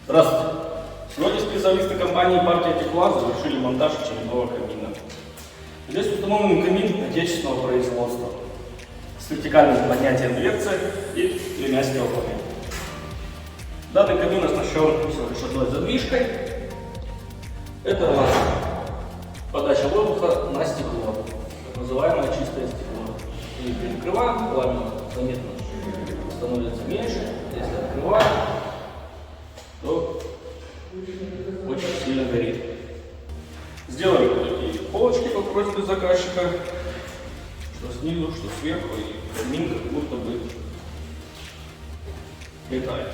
Здравствуйте! Сегодня специалисты компании «Партия Тепла» завершили монтаж очередного камина. Здесь установлен камин отечественного производства с вертикальным поднятием дверцы и тремя стеклами. Данный камин оснащен всевышедной задвижкой. Это у нас подача воздуха на стекло, так называемое чистое стекло. И перекрываем, пламя заметно становится меньше. Если открываем, то очень сильно горит. Сделали вот такие полочки по просьбе заказчика, что снизу, что сверху, и камин как будто бы летает.